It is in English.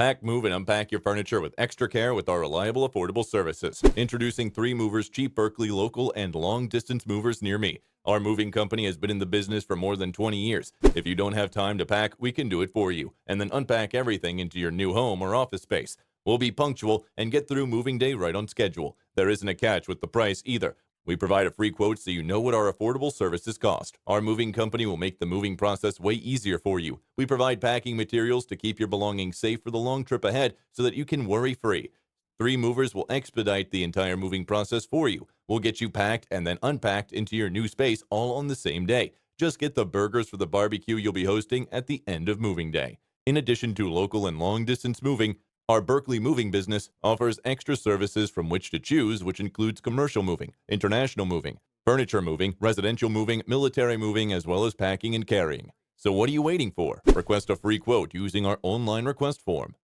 Pack, move, and unpack your furniture with extra care with our reliable, affordable services. Introducing 3 Movers, cheap Berkeley local and long-distance movers near me. Our moving company has been in the business for more than 20 years. If you don't have time to pack, we can do it for you, and then unpack everything into your new home or office space. We'll be punctual and get through moving day right on schedule. There isn't a catch with the price either. We provide a free quote so you know what our affordable services cost. Our moving company will make the moving process way easier for you. We provide packing materials to keep your belongings safe for the long trip ahead so that you can worry free. 3 Movers will expedite the entire moving process for you. We'll get you packed and then unpacked into your new space all on the same day. Just get the burgers for the barbecue you'll be hosting at the end of moving day. In addition to local and long distance moving, our Berkeley moving business offers extra services from which to choose, which includes commercial moving, international moving, furniture moving, residential moving, military moving, as well as packing and carrying. So what are you waiting for? Request a free quote using our online request form.